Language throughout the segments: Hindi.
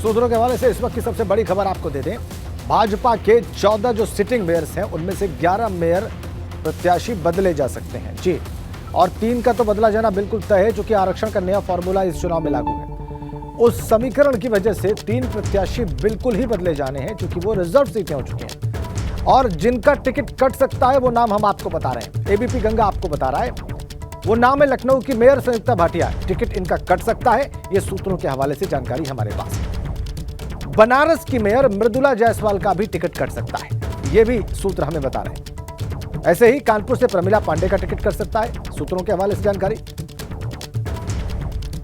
सूत्रों के हवाले से इस वक्त की सबसे बड़ी खबर आपको दे दें। भाजपा के 14 जो सिटिंग मेयर्स हैं उनमें से 11 मेयर प्रत्याशी बदले जा सकते हैं जी, और 3 का तो बदला जाना बिल्कुल तय है, चूंकि आरक्षण का नया फॉर्मूला इस चुनाव में लागू है। उस समीकरण की वजह से 3 प्रत्याशी बिल्कुल ही बदले जाने हैं, चूंकि वो रिजर्व सीटें हो चुकी हैं। और जिनका टिकट कट सकता है वो नाम हम आपको बता रहे हैं। एबीपी गंगा आपको बता रहा है, वो नाम है लखनऊ की मेयर संयुक्ता भाटिया। टिकट इनका कट सकता है, ये सूत्रों के हवाले से जानकारी हमारे पास है। बनारस की मेयर मृदुला जायसवाल का भी टिकट कट सकता है, ये भी सूत्र हमें बता रहे हैं। ऐसे ही कानपुर से प्रमिला पांडे का टिकट कट सकता है, सूत्रों के हवाले से जानकारी।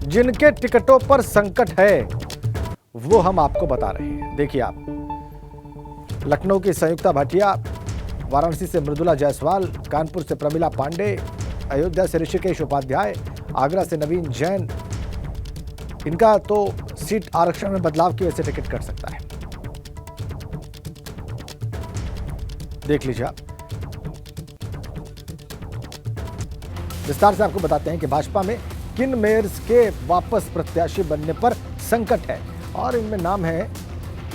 जिनके टिकटों पर संकट है वो हम आपको बता रहे हैं। देखिए आप, लखनऊ की संयुक्ता भाटिया, वाराणसी से मृदुला जायसवाल, कानपुर से प्रमिला पांडे, अयोध्या से ऋषिकेश उपाध्याय, आगरा से नवीन जैन, इनका तो सीट आरक्षण में बदलाव की वजह से टिकट कट सकता है। देख लीजिए आप, विस्तार से आपको बताते हैं कि भाजपा में किन मेयर्स के वापस प्रत्याशी बनने पर संकट है, और इनमें नाम है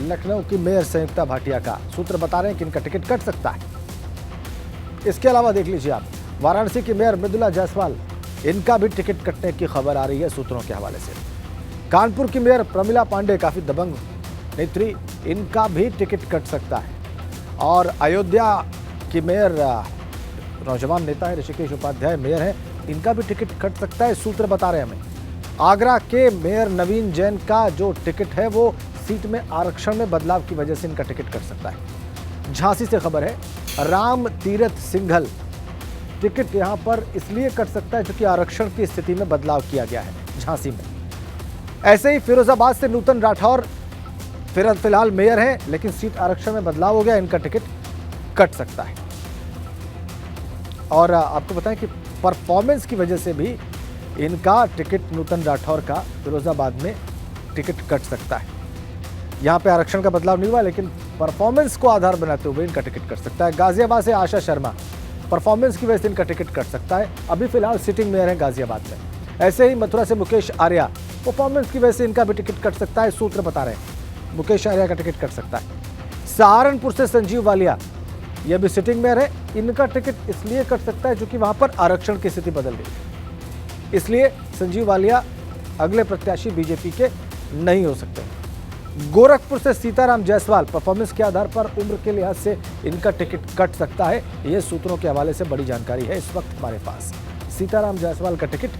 लखनऊ की मेयर संयुक्ता भाटिया का। सूत्र बता रहे हैं कि इनका टिकट कट सकता है। इसके अलावा देख लीजिए आप, वाराणसी की मेयर मृदुला जायसवाल, इनका भी टिकट कटने की खबर आ रही है सूत्रों के हवाले से। कानपुर की मेयर प्रमिला पांडे काफी दबंग नेत्री, इनका भी टिकट कट सकता है। और अयोध्या की मेयर नौजवान नेता है ऋषिकेश उपाध्याय मेयर है, इनका भी टिकट कट सकता है, सूत्र बता रहे हैं हमें। आगरा के मेयर नवीन जैन का जो टिकट है वो सीट में आरक्षण में बदलाव की वजह से इनका टिकट कट सकता है। झांसी से खबर है, राम तीरथ सिंघल, टिकट यहां पर इसलिए कट सकता है क्योंकि आरक्षण की स्थिति में बदलाव किया गया है झांसी में। ऐसे ही फिरोजाबाद से नूतन राठौर फिलहाल मेयर हैं, लेकिन सीट आरक्षण में बदलाव हो गया, इनका टिकट कट सकता है। और आपको बताएं कि परफॉर्मेंस की वजह से भी इनका टिकट, नूतन राठौर का फिरोजाबाद में टिकट कट सकता है। यहां पे आरक्षण का बदलाव नहीं हुआ, लेकिन परफॉर्मेंस को आधार बनाते हुए इनका टिकट कट सकता है। गाजियाबाद से आशा शर्मा, परफॉर्मेंस की वजह से इनका टिकट कट सकता है, अभी फिलहाल सिटिंग मेयर है गाजियाबाद में। ऐसे ही मथुरा से मुकेश आर्या, परफॉर्मेंस की वजह से इनका भी टिकट कट सकता है, सूत्र बता रहे हैं मुकेश आर्या का टिकट कट सकता है। सहारनपुर से संजीव वालिया, यह भी सिटिंग मेयर है, इनका टिकट इसलिए कट सकता है क्योंकि वहां पर आरक्षण की स्थिति बदल गई, इसलिए संजीव वालिया अगले प्रत्याशी बीजेपी के नहीं हो सकते। गोरखपुर से सीताराम जायसवाल, परफॉर्मेंस के आधार पर उम्र के लिहाज से इनका टिकट कट सकता है, यह सूत्रों के हवाले से बड़ी जानकारी है इस वक्त हमारे पास। सीताराम जायसवाल का टिकट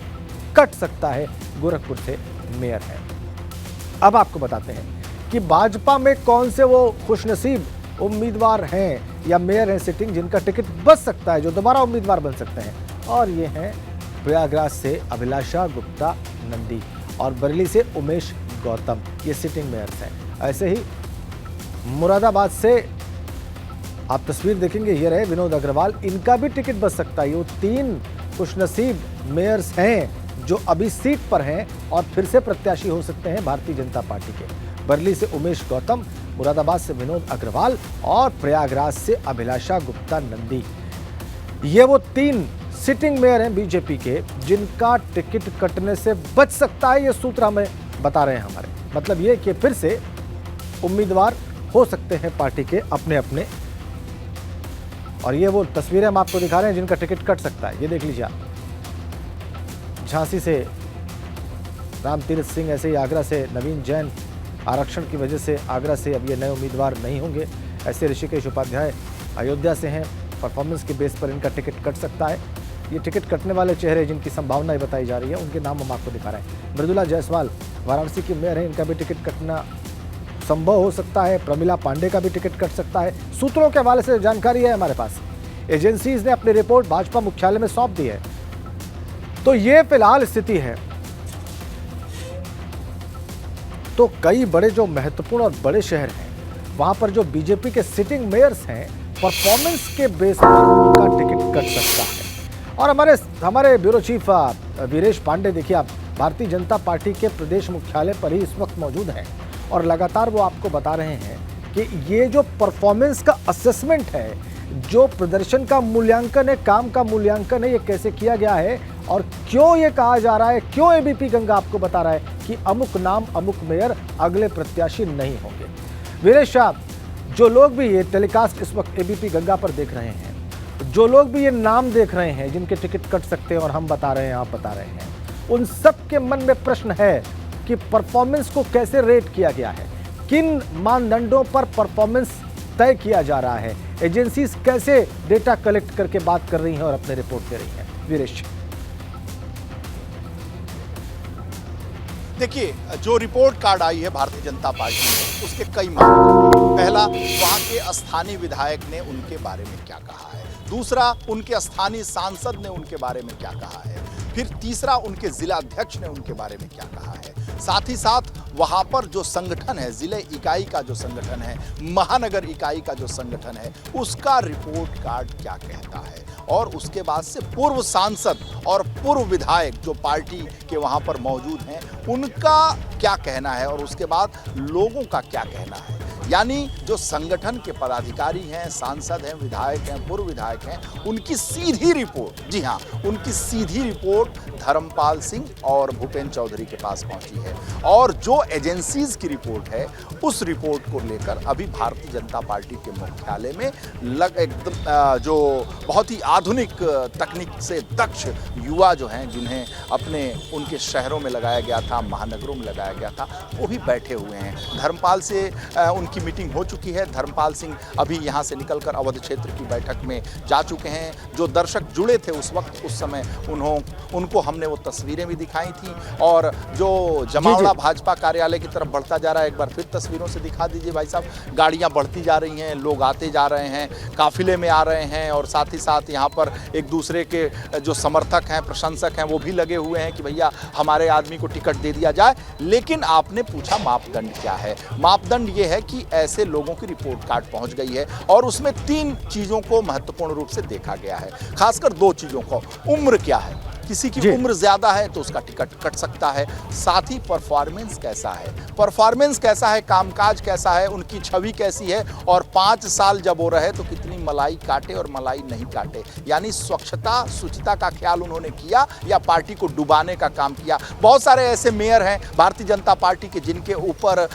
कट सकता है, गोरखपुर से मेयर है। अब आपको बताते हैं कि भाजपा में कौन से वो खुशनसीब उम्मीदवार हैं या मेयर हैं सिटिंग, जिनका टिकट बच सकता है, जो दोबारा उम्मीदवार बन सकते हैं। और ये हैं प्रयागराज से अभिलाषा गुप्ता नंदी और बरेली से उमेश गौतम, ये सिटिंग मेयर्स हैं। ऐसे ही मुरादाबाद से आप तस्वीर देखेंगे, ये रहे विनोद अग्रवाल, इनका भी टिकट बच सकता है। ये 3 खुशनसीब मेयर्स हैं जो अभी सीट पर हैं और फिर से प्रत्याशी हो सकते हैं भारतीय जनता पार्टी के। बरेली से उमेश गौतम, मुरादाबाद से विनोद अग्रवाल और प्रयागराज से अभिलाषा गुप्ता नंदी, ये वो 3 सिटिंग मेयर हैं बीजेपी के, जिनका टिकट कटने से बच सकता है, ये सूत्र हमें बता रहे हैं हमारे। मतलब ये कि फिर से उम्मीदवार हो सकते हैं पार्टी के अपने अपने। और ये वो तस्वीरें हम आपको दिखा रहे हैं जिनका टिकट कट सकता है, ये देख लीजिए आप। झांसी से राम तीरथ सिंह, ऐसे ही आगरा से नवीन जैन, आरक्षण की वजह से आगरा से अब ये नए उम्मीदवार नहीं होंगे। ऐसे ऋषिकेश उपाध्याय अयोध्या से हैं, परफॉर्मेंस के बेस पर इनका टिकट कट सकता है। ये टिकट कटने वाले चेहरे जिनकी संभावनाएं बताई जा रही है, उनके नाम हम आपको दिखा रहे हैं। मृदुला जायसवाल वाराणसी की मेयर है, इनका भी टिकट कटना संभव हो सकता है। प्रमिला पांडे का भी टिकट कट सकता है, सूत्रों के हवाले से जानकारी है हमारे पास। एजेंसीज ने अपनी रिपोर्ट भाजपा मुख्यालय में सौंप दी है। तो ये फिलहाल स्थिति है। तो कई बड़े जो महत्वपूर्ण और बड़े शहर हैं, वहां पर जो बीजेपी के सिटिंग मेयर्स हैं, परफॉर्मेंस के बेस पर उनका टिकट कट सकता है। और हमारे ब्यूरो चीफ वीरेश पांडे, देखिए आप, भारतीय जनता पार्टी के प्रदेश मुख्यालय पर ही इस वक्त मौजूद हैं और लगातार वो आपको बता रहे हैं कि ये जो परफॉर्मेंस का असेसमेंट है, जो प्रदर्शन का मूल्यांकन है, काम का मूल्यांकन है, ये कैसे किया गया है और क्यों ये कहा जा रहा है, क्यों एबीपी गंगा आपको बता रहा है कि अमुक नाम अमुक मेयर अगले प्रत्याशी नहीं होंगे। वीरेश शाह, जो लोग भी ये टेलीकास्ट इस वक्त एबीपी गंगा पर देख रहे हैं, जो लोग भी ये नाम देख रहे हैं जिनके टिकट कट सकते हैं और हम बता रहे हैं, आप बता रहे हैं, उन सब के मन में प्रश्न है कि परफॉर्मेंस को कैसे रेट किया गया है, किन मानदंडों पर परफॉर्मेंस तय किया जा रहा है, एजेंसीज कैसे डेटा कलेक्ट करके बात कर रही हैं और अपने रिपोर्ट दे रही हैं। वीरेश, देखिए, जो रिपोर्ट कार्ड आई है भारतीय जनता पार्टी में, उसके कई मामले। पहला, वहां के स्थानीय विधायक ने उनके बारे में क्या कहा है। दूसरा, उनके स्थानीय सांसद ने उनके बारे में क्या कहा है। फिर तीसरा, उनके जिला अध्यक्ष ने उनके बारे में क्या कहा है। साथ ही साथ वहां पर जो संगठन है, जिले इकाई का जो संगठन है, महानगर इकाई का जो संगठन है, उसका रिपोर्ट कार्ड क्या कहता है। और उसके बाद से पूर्व सांसद और पूर्व विधायक जो पार्टी के वहां पर मौजूद हैं, उनका क्या कहना है और उसके बाद लोगों का क्या कहना है। यानी जो संगठन के पदाधिकारी हैं, सांसद हैं, विधायक हैं, पूर्व विधायक हैं, उनकी सीधी रिपोर्ट, जी हाँ, उनकी सीधी रिपोर्ट धर्मपाल सिंह और भूपेंद्र चौधरी के पास पहुंची है। और जो एजेंसीज की रिपोर्ट है, उस रिपोर्ट को लेकर अभी भारतीय जनता पार्टी के मुख्यालय में एकदम जो बहुत ही आधुनिक तकनीक से दक्ष युवा जो हैं, जिन्हें अपने उनके शहरों में लगाया गया था, महानगरों में लगाया गया था, वो भी बैठे हुए हैं। धर्मपाल से उनकी मीटिंग हो चुकी है। धर्मपाल सिंह अभी यहाँ से निकलकर अवध क्षेत्र की बैठक में जा चुके हैं। जो दर्शक जुड़े थे उस वक्त, उस समय उनको हमने वो तस्वीरें भी दिखाई थी। और जो जमावड़ा भाजपा कार्यालय की तरफ बढ़ता जा रहा है, एक बार फिर तस्वीरों से दिखा दीजिए भाई साहब। गाड़ियाँ बढ़ती जा रही हैं, लोग आते जा रहे हैं, काफिले में आ रहे हैं और साथ ही साथ यहाँ पर एक दूसरे के जो समर्थक हैं, प्रशंसक हैं, वो भी लगे हुए हैं कि भैया हमारे आदमी को टिकट दे दिया जाए। लेकिन आपने पूछा मापदंड क्या है। मापदंड ये है कि ऐसे लोगों की रिपोर्ट कार्ड पहुंच गई है और उसमें 3 चीजों को महत्वपूर्ण रूप से देखा गया है, खासकर 2 चीजों को। उम्र क्या है, किसी की उम्र ज्यादा है तो उसका टिकट कट सकता है। साथ ही परफॉर्मेंस कैसा है, कामकाज कैसा है, उनकी छवि कैसी है और 5 साल जब वो रहे तो कितनी मलाई काटे और मलाई नहीं काटे। यानी स्वच्छता, शुचिता का ख्याल उन्होंने किया या पार्टी को डुबाने का काम किया। बहुत सारे ऐसे मेयर हैं भारतीय जनता पार्टी के जिनके ऊपर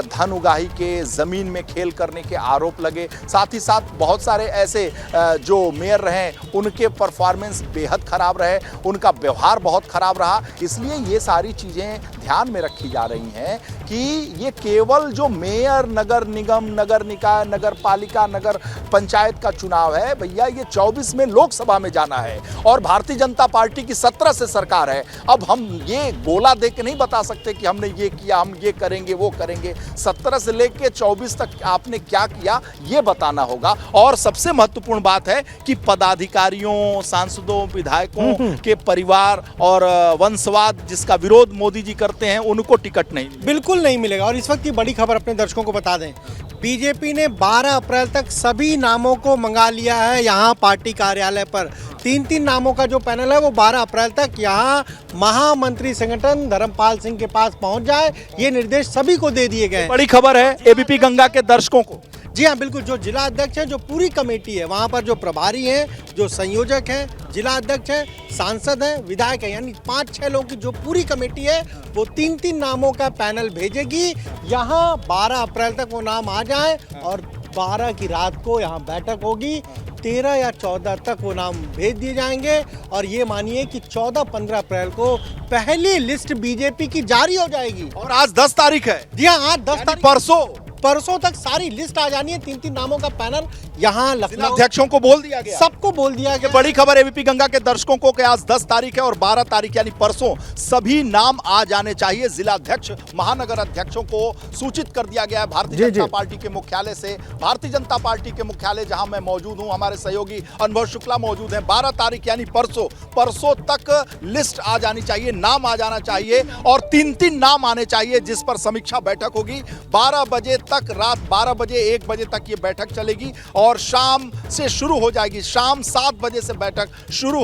धन उगाही के, जमीन में खेल करने के आरोप लगे। साथ ही साथ बहुत सारे ऐसे जो मेयर रहे, उनके परफॉर्मेंस बेहद खराब रहे, उनका व्यवहार बहुत खराब रहा। इसलिए ये सारी चीजें ध्यान में रखी जा रही हैं कि ये केवल जो मेयर, नगर निगम, नगर निकाय, नगर पालिका, नगर पंचायत का चुनाव है, भैया ये 24 में लोकसभा में जाना है और भारतीय जनता पार्टी की 17 से सरकार है। अब हम ये गोला दे के नहीं बता सकते कि हमने ये किया, हम ये करेंगे, वो करेंगे। 17 से लेकर 24 तक आपने क्या किया, ये बताना होगा। और सबसे महत्वपूर्ण बात है कि पदाधिकारियों, सांसदों, विधायकों के परिवार और वंशवाद जिसका विरोध मोदी जी करते हैं, उनको टिकट नहीं, बिल्कुल नहीं मिलेगा। और इस वक्त की बड़ी खबर अपने दर्शकों को बता दें, बीजेपी ने 12 अप्रैल तक सभी नामों को मंगा लिया है यहाँ पार्टी कार्यालय पर। 3 नामों का जो पैनल है वो 12 अप्रैल तक यहाँ महामंत्री संगठन धर्मपाल सिंह के पास पहुंच जाए, ये निर्देश सभी को दे दिए गए। बड़ी खबर है एबीपी गंगा के दर्शकों को। जी हाँ, बिल्कुल। जो जिला अध्यक्ष हैं, जो पूरी कमेटी है, वहाँ पर जो प्रभारी हैं, जो संयोजक हैं, जिला अध्यक्ष हैं, सांसद हैं, विधायक हैं, यानी 5-6 लोगों की जो पूरी कमेटी है, वो 3 नामों का पैनल भेजेगी। यहाँ 12 अप्रैल तक वो नाम आ जाए और 12 की रात को यहाँ बैठक होगी। 13 या 14 तक वो नाम भेज दिए जाएंगे और ये मानिए कि 14-15 अप्रैल को पहली लिस्ट बीजेपी की जारी हो जाएगी। और आज 10 तारीख है। जी हाँ, आज 10 तारीख, परसों तक सारी लिस्ट आ जानी है। 3 नामों का पैनल यहाँ लखनऊ अध्यक्षों को बोल दिया गया, सबको बोल दिया गया। बड़ी खबर एबीपी गंगा के दर्शकों को कि आज 10 तारीख है और 12 तारीख यानी परसों सभी नाम आ जाने चाहिए। जिला अध्यक्ष, महानगर अध्यक्षों को सूचित कर दिया गया है भारतीय जनता पार्टी के मुख्यालय से। भारतीय जनता पार्टी के मुख्यालय जहां मैं मौजूद हूं, हमारे सहयोगी अनुभव शुक्ला मौजूद हैं। 12 तारीख यानी परसों तक लिस्ट आ जानी चाहिए, नाम आ जाना चाहिए और 3 नाम आने चाहिए, जिस पर समीक्षा बैठक होगी। 12 बजे तक, रात 12 बजे 1 बजे तक ये बैठक चलेगी और शाम से शुरू हो जाएगी। शाम 7 बजे से बैठक शुरू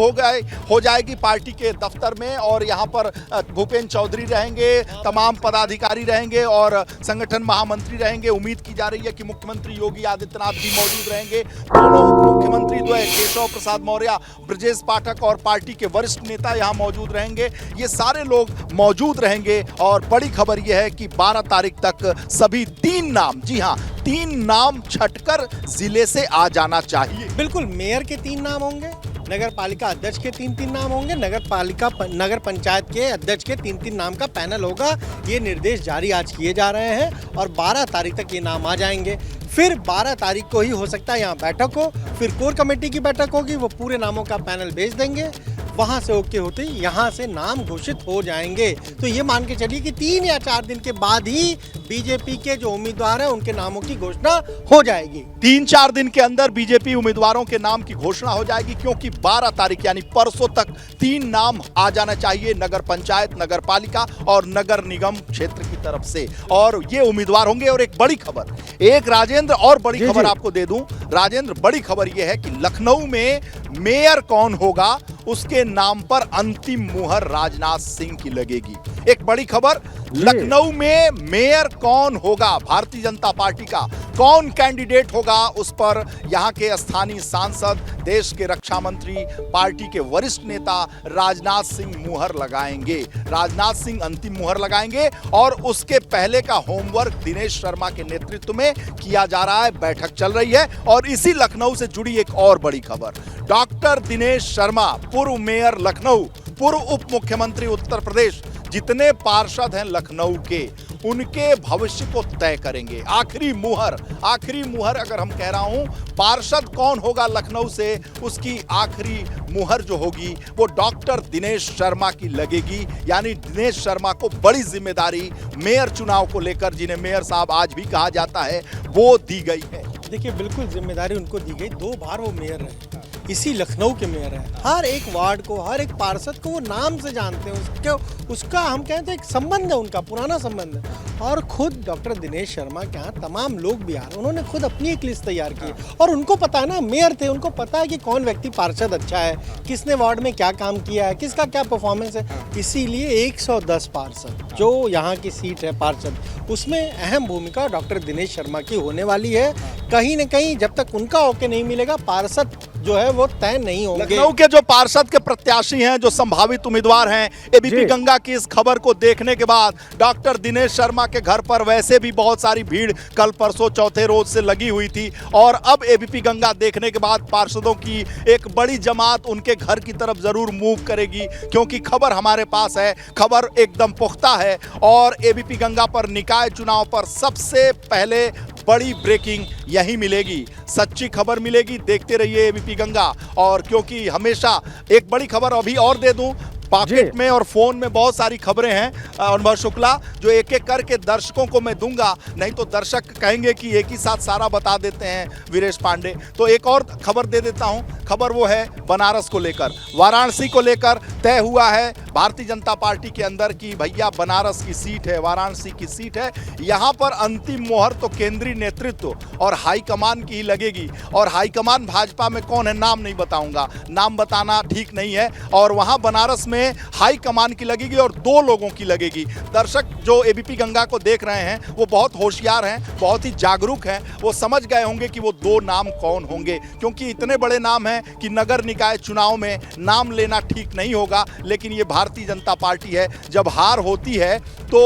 हो जाएगी पार्टी के दफ्तर में और यहाँ पर भूपेंद्र चौधरी रहेंगे, तमाम पदाधिकारी रहेंगे और संगठन महामंत्री रहेंगे। उम्मीद की जा रही है कि मुख्यमंत्री योगी आदित्यनाथ भी मौजूद रहेंगे। दोनों मुख्यमंत्री जो है केशव प्रसाद मौर्य, ब्रजेश पाठक और पार्टी के वरिष्ठ नेता यहाँ मौजूद रहेंगे। ये सारे लोग मौजूद रहेंगे और बड़ी खबर यह है कि 12 तारीख तक सभी 3 नाम, जी हाँ 3 नाम छटकर जिले से आ जाना चाहिए। बिल्कुल, मेयर के 3 नाम होंगे, नगर पालिका अध्यक्ष के 3-3 नाम होंगे, नगर पंचायत के अध्यक्ष के 3-3 नाम का पैनल होगा। ये निर्देश जारी आज किए जा रहे हैं और 12 तारीख तक ये नाम आ जाएंगे। फिर 12 तारीख को ही हो सकता है यहाँ बैठक हो, फिर कोर कमेटी की बैठक होगी, वो पूरे नामों का पैनल भेज देंगे। वहां से ओके होते ही यहाँ से नाम घोषित हो जाएंगे। तो ये मान के चलिए कि 3 या 4 दिन के बाद ही बीजेपी के जो उम्मीदवार हैं उनके नामों की घोषणा हो जाएगी। 3-4 दिन के अंदर बीजेपी उम्मीदवारों के नाम की घोषणा हो जाएगी, क्योंकि 12 तारीख यानी परसों तक 3 नाम आ जाना चाहिए नगर पंचायत, नगर पालिका और नगर निगम क्षेत्र की तरफ से, और ये उम्मीदवार होंगे। और एक बड़ी खबर, एक राजेंद्र और बड़ी खबर आपको दे दूं। राजेंद्र, बड़ी खबर यह है कि लखनऊ में मेयर कौन होगा उसके नाम पर अंतिम मुहर राजनाथ सिंह की लगेगी। एक बड़ी खबर, लखनऊ में मेयर कौन होगा, भारतीय जनता पार्टी का कौन कैंडिडेट होगा, उस पर यहां के स्थानीय सांसद, देश के रक्षा मंत्री, पार्टी के वरिष्ठ नेता राजनाथ सिंह मुहर लगाएंगे। राजनाथ सिंह अंतिम मुहर लगाएंगे और उसके पहले का होमवर्क दिनेश शर्मा के नेतृत्व में किया जा रहा है। बैठक चल रही है और इसी लखनऊ से जुड़ी एक और बड़ी खबर, डॉक्टर दिनेश शर्मा, पूर्व मेयर लखनऊ, पूर्व उप मुख्यमंत्री उत्तर प्रदेश, जितने पार्षद हैं लखनऊ के, उनके भविष्य को तय करेंगे। आखिरी मुहर अगर हम कह रहा हूं, पार्षद कौन होगा लखनऊ से, उसकी आखिरी मुहर जो होगी वो डॉक्टर दिनेश शर्मा की लगेगी। यानी दिनेश शर्मा को बड़ी जिम्मेदारी मेयर चुनाव को लेकर, जिन्हें मेयर साहब आज भी कहा जाता है, वो दी गई है। देखिए, बिल्कुल जिम्मेदारी उनको दी गई। 2 बार वो मेयर रहे, इसी लखनऊ के मेयर हैं। हर एक वार्ड को, हर एक पार्षद को वो नाम से जानते हैं। उसका हम कहते हैं एक संबंध है, उनका पुराना संबंध है। और खुद डॉक्टर दिनेश शर्मा के यहाँ तमाम लोग भी आ रहे हैं। उन्होंने खुद अपनी एक लिस्ट तैयार की और उनको पता है ना, मेयर थे, उनको पता है कि कौन व्यक्ति पार्षद अच्छा है, किसने वार्ड में क्या काम किया है, किसका क्या परफॉर्मेंस है। इसीलिए 110 पार्षद जो यहाँ की सीट है पार्षद, उसमें अहम भूमिका डॉक्टर दिनेश शर्मा की होने वाली है। कहीं न कहीं जब तक उनका ओके नहीं मिलेगा, पार्षद जो है वो तय नहीं होंगे। लखनऊ के जो पार्षद के प्रत्याशी हैं, जो संभावित उम्मीदवार हैं, एबीपी गंगा की इस खबर को देखने के बाद डॉक्टर दिनेश शर्मा के घर पर वैसे भी बहुत सारी भीड़ कल परसों चौथे रोज से लगी हुई थी, और अब एबीपी गंगा देखने के बाद पार्षदों की एक बड़ी जमात उनके घर की तरफ जरूर मूव करेगी, क्योंकि खबर हमारे पास है, खबर एकदम पुख्ता है। और एबीपी गंगा पर निकाय चुनाव पर सबसे पहले बड़ी ब्रेकिंग यही मिलेगी, सच्ची खबर मिलेगी। देखते रहिए एबीपी गंगा। और क्योंकि हमेशा एक बड़ी खबर अभी और दे दूं, पॉकेट में और फोन में बहुत सारी खबरें हैं अनुभव शुक्ला, जो एक एक करके दर्शकों को मैं दूंगा, नहीं तो दर्शक कहेंगे कि एक ही साथ सारा बता देते हैं वीरेश पांडे। तो एक और खबर दे देता हूं, खबर वो है बनारस को लेकर, वाराणसी को लेकर तय हुआ है भारतीय जनता पार्टी के अंदर कि भैया बनारस की सीट है, वाराणसी की सीट है, यहाँ पर अंतिम मोहर तो केंद्रीय नेतृत्व और हाईकमान की ही लगेगी। और हाईकमान भाजपा में कौन है नाम नहीं बताऊंगा, नाम बताना ठीक नहीं है। और वहाँ बनारस में हाई कमान की लगेगी और 2 लोगों की लगेगी। दर्शक जो एबीपी गंगा को देख रहे हैं वो बहुत होशियार हैं, बहुत ही जागरूक हैं, वो समझ गए होंगे कि वो 2 नाम कौन होंगे, क्योंकि इतने बड़े नाम हैं कि नगर निकाय चुनाव में नाम लेना ठीक नहीं होगा। लेकिन ये भारतीय जनता पार्टी है, जब हार होती है तो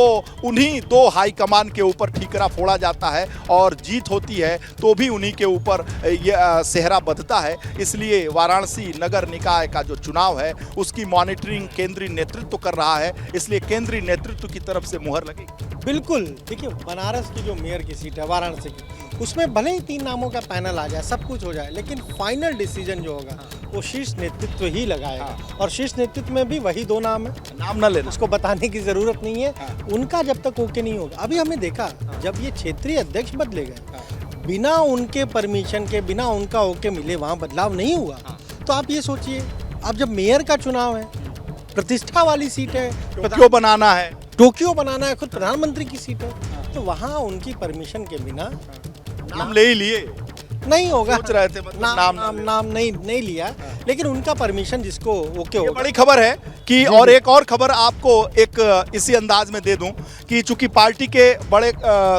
उन्हीं 2 हाई कमान के ऊपर ठीकरा फोड़ा जाता है, और जीत होती है तो भी उन्हीं के ऊपर सेहरा बंधता है। इसलिए वाराणसी नगर निकाय का जो चुनाव है उसकी मॉनिटरिंग केंद्रीय नेतृत्व कर रहा है, इसलिए केंद्रीय नेतृत्व की तरफ से मुहर लगेगी। बिल्कुल, देखिए बनारस की जो मेयर की सीट है वाराणसी की, उसमें भले ही 3 नामों का पैनल आ जाए, सब कुछ हो जाए, लेकिन फाइनल डिसीजन जो होगा वो शीर्ष नेतृत्व ही लगाएगा। और शीर्ष नेतृत्व में भी वही 2 नाम है, नाम ना लेना, उसको बताने की जरूरत नहीं है। उनका जब तक ओके नहीं होगा, अभी हमने देखा जब ये क्षेत्रीय अध्यक्ष बदले गए, बिना उनके परमिशन के, बिना उनका ओके मिले वहाँ बदलाव नहीं हुआ। तो आप ये सोचिए, अब जब मेयर का चुनाव है, प्रतिष्ठा वाली सीट है, टोक्यो बनाना है, टोक्यो बनाना है, खुद प्रधानमंत्री की सीट है, तो वहाँ उनकी परमिशन के बिना नाम ले ही लिए, नहीं होगा। सोच रहे थे मतलब नाम नहीं लिया, लेकिन उनका परमिशन जिसको ओके ये होगा। बड़ी खबर है कि और एक और खबर आपको एक इसी अंदाज में दे दूं कि चूंकि पार्टी के बड़े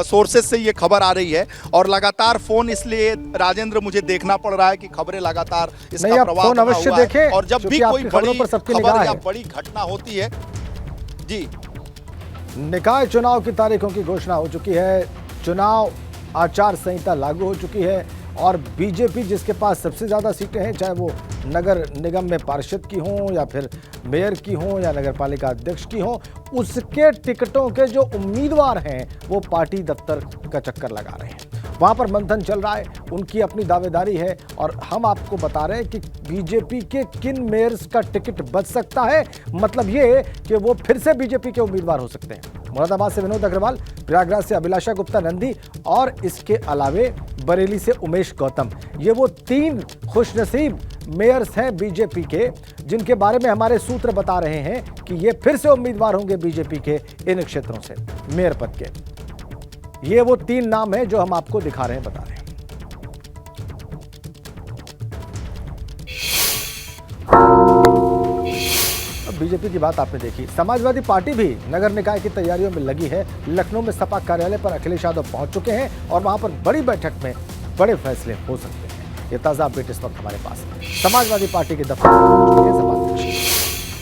सोर्सेज से ये खबर आ रही है और लगातार फोन, इसलिए राजेंद्र मुझे देखना पड़ रहा है कि खबरें लगातार नहीं, इसका आप प्रवाह फोन बना अवश्य हुआ है। देखें, और जब भी क्योंकि कोई आपकी खबरों बड़ी पर सबकी खबर निगाह या है। बड़ी घटना होती है जी, निकाय चुनाव की तारीखों की घोषणा हो चुकी है, चुनाव आचार संहिता लागू हो चुकी है और बीजेपी जिसके पास सबसे ज़्यादा सीटें हैं, चाहे वो नगर निगम में पार्षद की हों या फिर मेयर की हों या नगर पालिका अध्यक्ष की हों, उसके टिकटों के जो उम्मीदवार हैं वो पार्टी दफ्तर का चक्कर लगा रहे हैं। वहाँ पर मंथन चल रहा है, उनकी अपनी दावेदारी है और हम आपको बता रहे हैं कि बीजेपी के किन मेयर्स का टिकट बच सकता है। मतलब ये कि वो फिर से बीजेपी के उम्मीदवार हो सकते हैं। मुरादाबाद से विनोद अग्रवाल, प्रयागराज से अभिलाषा गुप्ता नंदी और इसके अलावे बरेली से उमेश गौतम, ये वो 3 खुशनसीब मेयर्स हैं बीजेपी के, जिनके बारे में हमारे सूत्र बता रहे हैं कि ये फिर से उम्मीदवार होंगे बीजेपी के इन क्षेत्रों से मेयर पद के। ये वो 3 नाम हैं जो हम आपको दिखा रहे हैं, बता रहे हैं। बीजेपी की बात आपने देखी, समाजवादी पार्टी भी नगर निकाय की तैयारियों में लगी है। लखनऊ में सपा कार्यालय पर अखिलेश यादव पहुंच चुके हैं और वहां पर बड़ी बैठक में बड़े फैसले हो सकते हैं। ये ताजा अपडेट इस वक्त हमारे पास है। समाजवादी पार्टी के दफ्तर पहुंच चुके हैं सपा।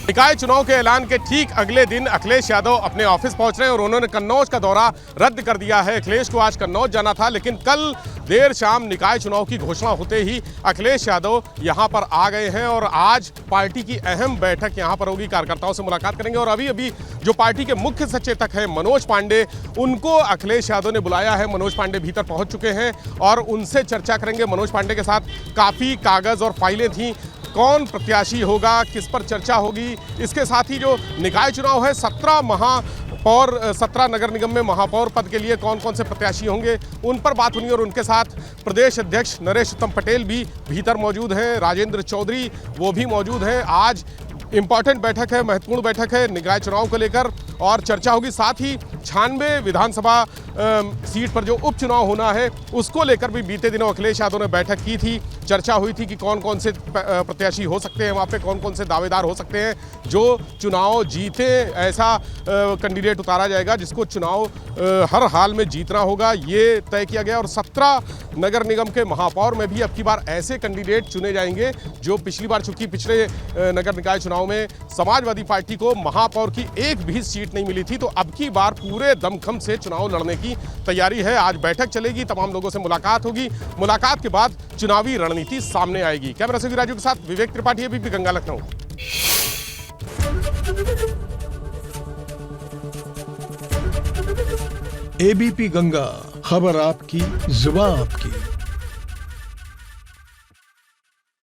निकाय चुनाव के ऐलान के ठीक अगले दिन अखिलेश यादव अपने ऑफिस पहुंच रहे हैं और उन्होंने कन्नौज का दौरा रद्द कर दिया है। अखिलेश को आज कन्नौज जाना था, लेकिन कल देर शाम निकाय चुनाव की घोषणा होते ही अखिलेश यादव यहां पर आ गए हैं और आज पार्टी की अहम बैठक यहां पर होगी। कार्यकर्ताओं से मुलाकात करेंगे और अभी जो पार्टी के मुख्य सचेतक हैं मनोज पांडे, उनको अखिलेश यादव ने बुलाया है। मनोज पांडे भीतर पहुंच चुके हैं और उनसे चर्चा करेंगे। मनोज पांडे के साथ काफ़ी कागज़ और फाइलें थीं, कौन प्रत्याशी होगा, किस पर चर्चा होगी। इसके साथ ही जो निकाय चुनाव है, 17 नगर निगम में महापौर पद के लिए कौन कौन से प्रत्याशी होंगे, उन पर बात होनी। और उनके साथ प्रदेश अध्यक्ष नरेश उत्तम पटेल भी भीतर मौजूद हैं, राजेंद्र चौधरी वो भी मौजूद हैं। आज इंपॉर्टेंट बैठक है, महत्वपूर्ण बैठक है निकाय चुनाव को लेकर और चर्चा होगी। साथ ही 96 विधानसभा सीट पर जो उपचुनाव होना है उसको लेकर भी बीते दिनों अखिलेश यादव ने बैठक की थी। चर्चा हुई थी कि कौन कौन से प्रत्याशी हो सकते हैं, वहाँ पे कौन कौन से दावेदार हो सकते हैं जो चुनाव जीते। ऐसा कैंडिडेट उतारा जाएगा जिसको चुनाव हर हाल में जीतना होगा, ये तय किया गया। और 17 नगर निगम के महापौर में भी अब की बार ऐसे कैंडिडेट चुने जाएंगे जो पिछली बार, चूंकि पिछले नगर निकाय चुनाव में समाजवादी पार्टी को महापौर की एक भी सीट नहीं मिली थी, तो अब की बार पूरे दमखम से चुनाव लड़ने की तैयारी है। आज बैठक चलेगी, तमाम लोगों से मुलाकात होगी, मुलाकात के बाद चुनावी रणनीति सामने आएगी। कैमरा से राजू के साथ विवेक त्रिपाठी, एबीपी गंगा, लखनऊ। एबीपी गंगा, खबर आपकी, जुबान आपकी।